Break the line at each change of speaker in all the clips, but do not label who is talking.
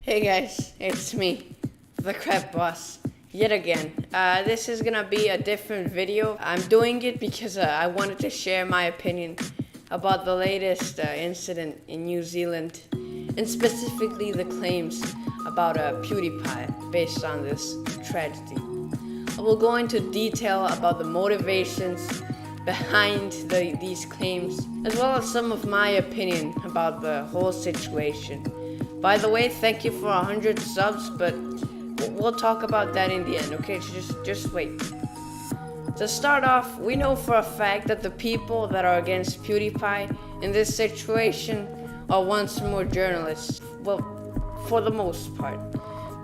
Hey guys, it's me, the Crab Boss, yet again. This is gonna be a different video. I'm doing it because I wanted to share my opinion about the latest incident in New Zealand, and specifically the claims about PewDiePie based on this tragedy. I will go into detail about the motivations behind these claims, as well as some of my opinion about the whole situation. By the way, thank you for 100 subs, but we'll talk about that in the end, okay? Just wait. To start off, we know for a fact that the people that are against PewDiePie in this situation are once more journalists. Well, for the most part.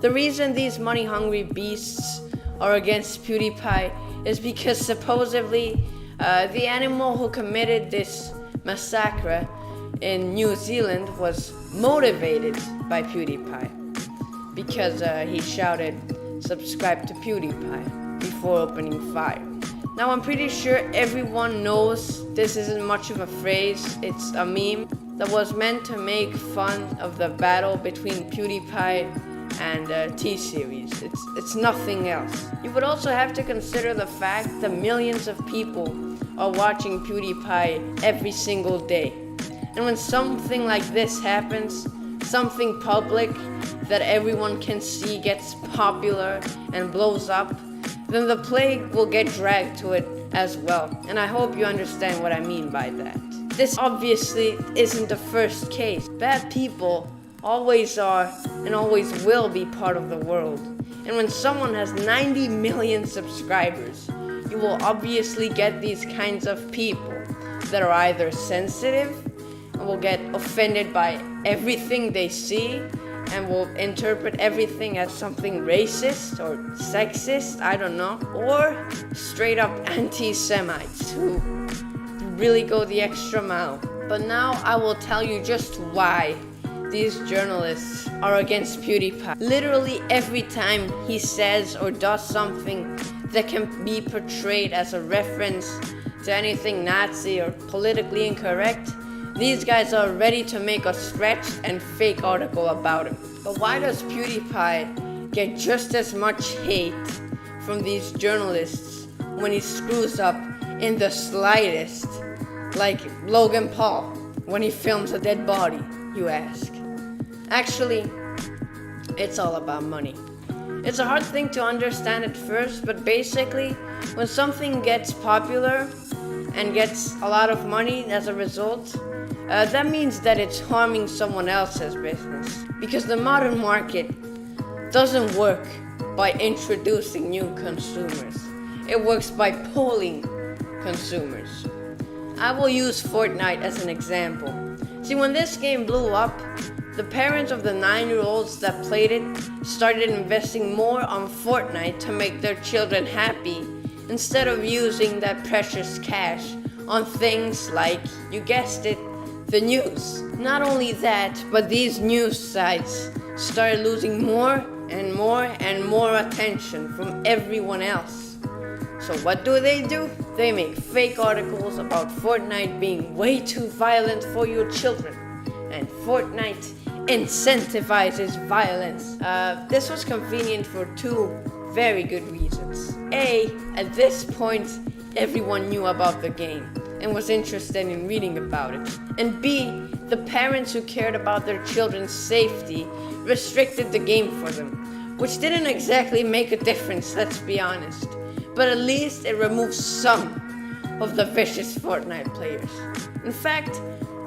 The reason these money-hungry beasts are against PewDiePie is because supposedly the animal who committed this massacre in New Zealand was motivated by PewDiePie because he shouted, "Subscribe to PewDiePie," before opening fire. Now I'm pretty sure everyone knows this isn't much of a phrase. It's a meme that was meant to make fun of the battle between PewDiePie and T-Series. It's nothing else. You would also have to consider the fact that millions of people are watching PewDiePie every single day. And when something like this happens, something public that everyone can see gets popular and blows up, then the plague will get dragged to it as well. And I hope you understand what I mean by that. This obviously isn't the first case. Bad people always are and always will be part of the world. And when someone has 90 million subscribers, you will obviously get these kinds of people that are either sensitive and will get offended by everything they see and will interpret everything as something racist or sexist, I don't know, or straight up anti-Semites who really go the extra mile. But now I will tell you just why these journalists are against PewDiePie. Literally every time he says or does something that can be portrayed as a reference to anything Nazi or politically incorrect, these guys are ready to make a stretched and fake article about him. But why does PewDiePie get just as much hate from these journalists when he screws up in the slightest? Like Logan Paul when he films a dead body, you ask. Actually, it's all about money. It's a hard thing to understand at first, but basically, when something gets popular and gets a lot of money as a result, that means that it's harming someone else's business. Because the modern market doesn't work by introducing new consumers. It works by pulling consumers. I will use Fortnite as an example. See, when this game blew up, the parents of the 9-year-olds that played it started investing more on Fortnite to make their children happy instead of using that precious cash on things like, you guessed it, the news. Not only that, but these news sites started losing more and more and more attention from everyone else. So what do? They make fake articles about Fortnite being way too violent for your children, and Fortnite incentivizes violence. This was convenient for two very good reasons. A, at this point, everyone knew about the game and was interested in reading about it. And B, the parents who cared about their children's safety restricted the game for them, which didn't exactly make a difference, let's be honest. But at least it removes some of the vicious Fortnite players. In fact,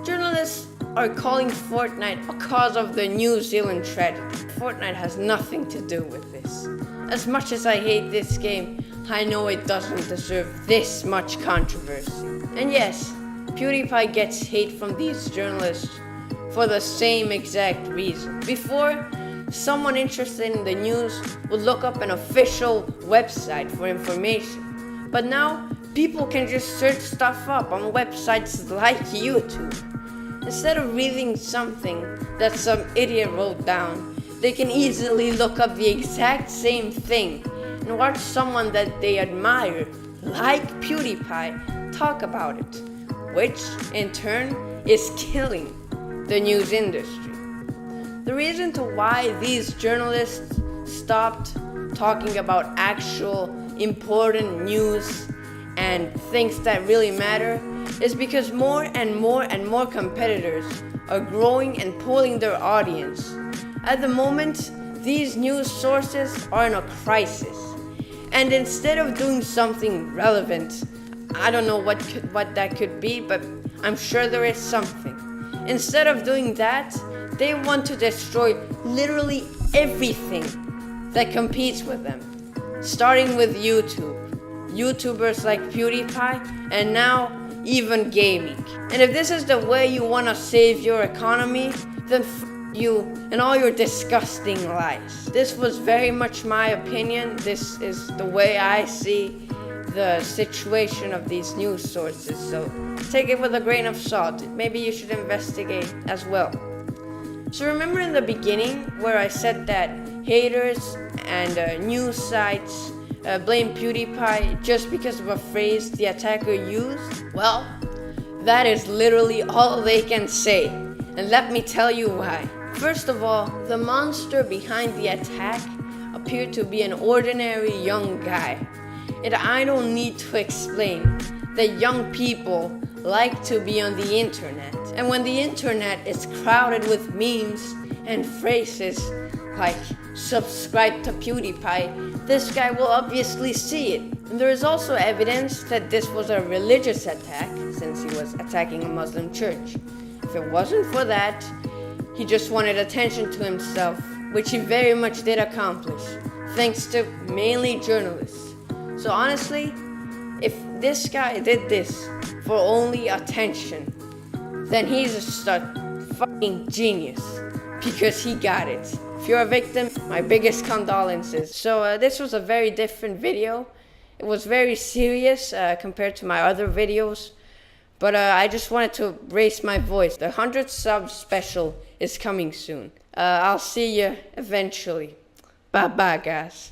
journalists are calling Fortnite a cause of the New Zealand tragedy. Fortnite has nothing to do with this. As much as I hate this game, I know it doesn't deserve this much controversy. And yes, PewDiePie gets hate from these journalists for the same exact reason. Before, someone interested in the news would look up an official website for information. But now, people can just search stuff up on websites like YouTube. Instead of reading something that some idiot wrote down, they can easily look up the exact same thing and watch someone that they admire, like PewDiePie, talk about it, which in turn is killing the news industry. The reason to why these journalists stopped talking about actual important news and things that really matter is because more and more competitors are growing and pulling their audience. At the moment, these news sources are in a crisis. And instead of doing something relevant, I don't know what that could be, but I'm sure there is something. Instead of doing that, they want to destroy literally everything that competes with them. Starting with YouTube. YouTubers like PewDiePie, and now even gaming. And if this is the way you want to save your economy, then you and all your disgusting lies. This was very much my opinion. This is the way I see the situation of these news sources. So take it with a grain of salt. Maybe you should investigate as well. So remember in the beginning where I said that haters and news sites blame PewDiePie just because of a phrase the attacker used? Well, that is literally all they can say. And let me tell you why. First of all, the monster behind the attack appeared to be an ordinary young guy. And I don't need to explain that young people like to be on the internet. And when the internet is crowded with memes and phrases like subscribe to PewDiePie, this guy will obviously see it. And there is also evidence that this was a religious attack, since he was attacking a Muslim church. If it wasn't for that, he just wanted attention to himself, which he very much did accomplish, thanks to mainly journalists. So honestly, if this guy did this for only attention, then he's just a fucking genius, because he got it. If you're a victim, my biggest condolences. So this was a very different video. It was very serious compared to my other videos. But I just wanted to raise my voice. The 100 subs special is coming soon. I'll see you eventually. Bye-bye, guys.